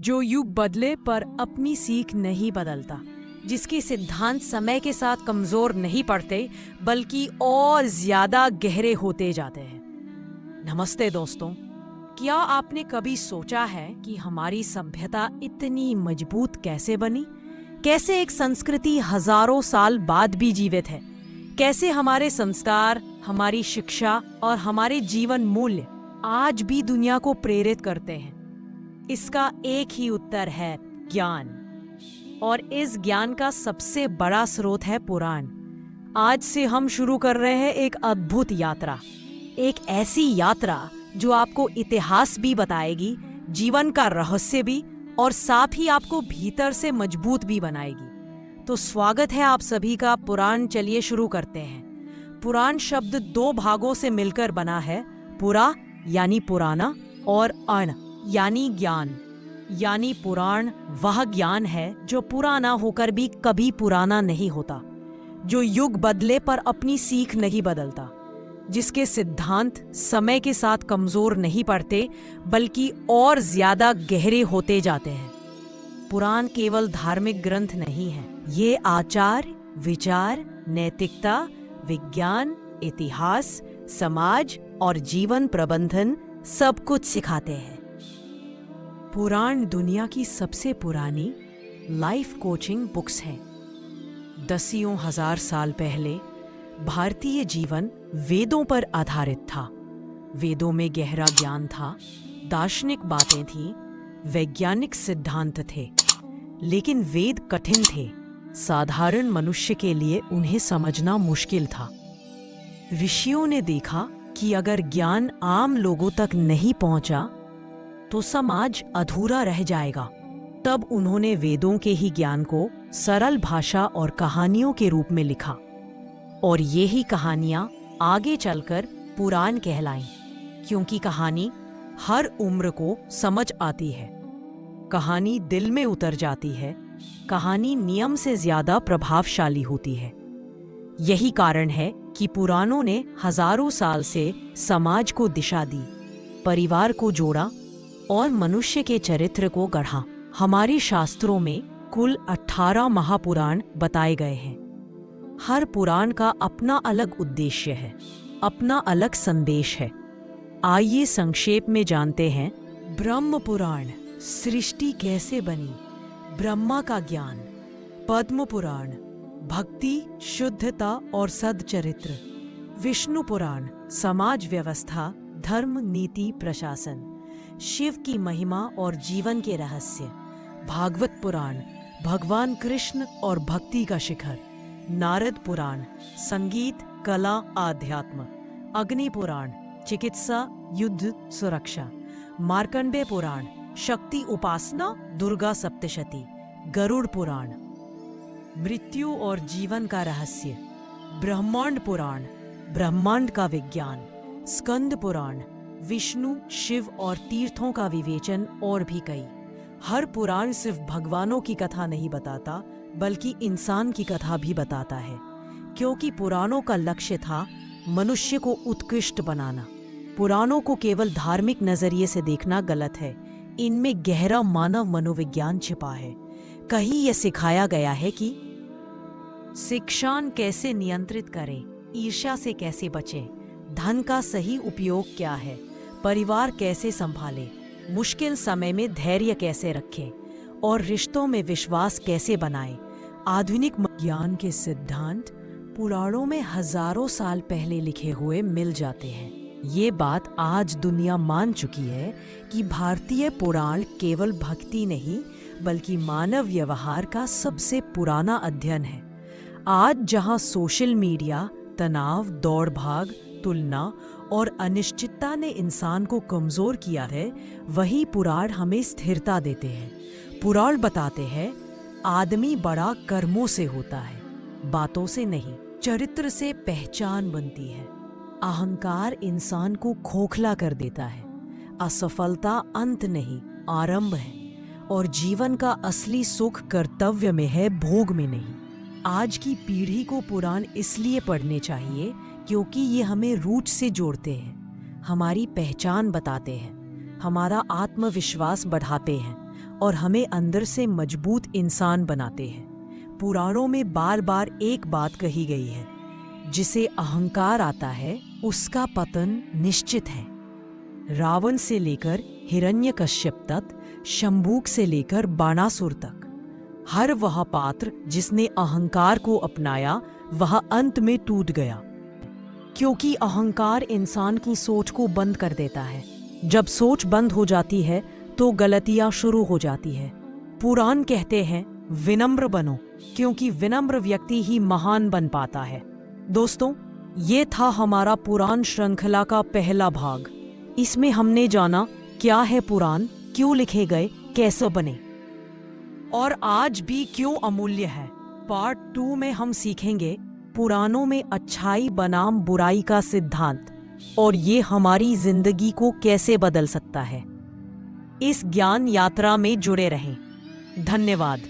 जो युग बदले पर अपनी सीख नहीं बदलता, जिसके सिद्धांत समय के साथ कमजोर नहीं पड़ते बल्कि और ज्यादा गहरे होते जाते हैं। नमस्ते दोस्तों, क्या आपने कभी सोचा है कि हमारी सभ्यता इतनी मजबूत कैसे बनी? कैसे एक संस्कृति हजारों साल बाद भी जीवित है? कैसे हमारे संस्कार, हमारी शिक्षा और हमारे जीवन मूल्य आज भी दुनिया को प्रेरित करते हैं? इसका एक ही उत्तर है ज्ञान। और इस ज्ञान का सबसे बड़ा स्रोत है पुराण। आज से हम शुरू कर रहे हैं एक अद्भुत यात्रा, एक ऐसी यात्रा जो आपको इतिहास भी बताएगी, जीवन का रहस्य भी, और साथ ही आपको भीतर से मजबूत भी बनाएगी। तो स्वागत है आप सभी का पुराण। चलिए शुरू करते हैं। पुराण शब्द दो भागों से मिलकर बना है, पुरा यानी पुराना और अण यानी ज्ञान। यानी पुराण वह ज्ञान है जो पुराना होकर भी कभी पुराना नहीं होता, जो युग बदले पर अपनी सीख नहीं बदलता, जिसके सिद्धांत समय के साथ कमजोर नहीं पड़ते बल्कि और ज्यादा गहरे होते जाते हैं। पुराण केवल धार्मिक ग्रंथ नहीं है, ये आचार, विचार, नैतिकता, विज्ञान, इतिहास, समाज और जीवन प्रबंधन सब कुछ सिखाते हैं। पुराण दुनिया की सबसे पुरानी लाइफ कोचिंग बुक्स हैं। दसियों हजार साल पहले भारतीय जीवन वेदों पर आधारित था। वेदों में गहरा ज्ञान था, दार्शनिक बातें थीं, वैज्ञानिक सिद्धांत थे। लेकिन वेद कठिन थे, साधारण मनुष्य के लिए उन्हें समझना मुश्किल था। ऋषियों ने देखा कि अगर ज्ञान आम लोगों तक नहीं पहुंचा तो समाज अधूरा रह जाएगा। तब उन्होंने वेदों के ही ज्ञान को सरल भाषा और कहानियों के रूप में लिखा, और ये ही कहानियां आगे चलकर पुराण कहलाईं, क्योंकि कहानी हर उम्र को समझ आती है, कहानी दिल में उतर जाती है, कहानी नियम से ज्यादा प्रभावशाली होती है। यही कारण है कि पुराणों ने हजारों साल से समाज को दिशा दी, परिवार को जोड़ा और मनुष्य के चरित्र को गढ़ा। हमारे शास्त्रों में कुल 18 महापुराण बताए गए हैं। हर पुराण का अपना अलग उद्देश्य है, अपना अलग संदेश है। आइए संक्षेप में जानते हैं। ब्रह्म पुराण, सृष्टि कैसे बनी, ब्रह्मा का ज्ञान। पद्म पुराण, भक्ति, शुद्धता और सद्चरित्र। विष्णु पुराण, समाज व्यवस्था, धर्म, नीति, प्रशासन। शिव की महिमा और जीवन के रहस्य। भागवत पुराण, भगवान कृष्ण और भक्ति का शिखर। नारद पुराण, संगीत, कला, आध्यात्म। अग्नि पुराण, चिकित्सा, युद्ध, सुरक्षा। मार्कंडेय पुराण, शक्ति उपासना, दुर्गा सप्तशती। गरुड़ पुराण, मृत्यु और जीवन का रहस्य। ब्रह्मांड पुराण, ब्रह्मांड का विज्ञान। स्कंद पुराण, विष्णु, शिव और तीर्थों का विवेचन, और भी कई। हर पुराण सिर्फ भगवानों की कथा नहीं बताता बल्कि इंसान की कथा भी बताता है, क्योंकि पुराणों का लक्ष्य था मनुष्य को उत्कृष्ट बनाना। पुराणों को केवल धार्मिक नजरिए से देखना गलत है, इनमें गहरा मानव मनोविज्ञान छिपा है। कहीं यह सिखाया गया है कि शिक्षान कैसे नियंत्रित करें, ईर्ष्या से कैसे बचें, धन का सही उपयोग क्या है, परिवार कैसे संभालें, मुश्किल समय में धैर्य कैसे रखें और रिश्तों में विश्वास कैसे बनाएं। आधुनिक ज्ञान के सिद्धांत पुराणों में हजारों साल पहले लिखे हुए मिल जाते हैं। ये बात आज दुनिया मान चुकी है कि भारतीय पुराण केवल भक्ति नहीं बल्कि मानव व्यवहार का सबसे पुराना अध्ययन है। आज जहां सोशल मीडिया, तनाव, दौड़ भाग, तुलना और अनिश्चितता ने इंसान को कमजोर किया है, वही पुराण हमें स्थिरता देते हैं। पुराण बताते हैं आदमी बड़ा कर्मों से होता है, बातों से नहीं। चरित्र से पहचान बनती है। अहंकार इंसान को खोखला कर देता है। असफलता अंत नहीं, आरंभ है। और जीवन का असली सुख कर्तव्य में है, भोग में नहीं। आज की पीढ़ी को पुराण इसलिए पढ़ने चाहिए क्योंकि ये हमें रूट से जोड़ते हैं, हमारी पहचान बताते हैं, हमारा आत्मविश्वास बढ़ाते हैं और हमें अंदर से मजबूत इंसान बनाते हैं। पुराणों में बार बार एक बात कही गई है, जिसे अहंकार आता है उसका पतन निश्चित है। रावण से लेकर हिरण्यकश्यप तक, शंभूक से लेकर बाणासुर तक, हर वह पात्र जिसने अहंकार को अपनाया वह अंत में टूट गया, क्योंकि अहंकार इंसान की सोच को बंद कर देता है। जब सोच बंद हो जाती है तो गलतियां शुरू हो जाती है। पुराण कहते हैं विनम्र बनो, क्योंकि विनम्र व्यक्ति ही महान बन पाता है। दोस्तों, ये था हमारा पुराण श्रृंखला का पहला भाग। इसमें हमने जाना क्या है पुराण, क्यों लिखे गए, कैसे बने और आज भी क्यों अमूल्य है। पार्ट 2 में हम सीखेंगे पुराणों में अच्छाई बनाम बुराई का सिद्धांत और ये हमारी जिंदगी को कैसे बदल सकता है। इस ज्ञान यात्रा में जुड़े रहें। धन्यवाद।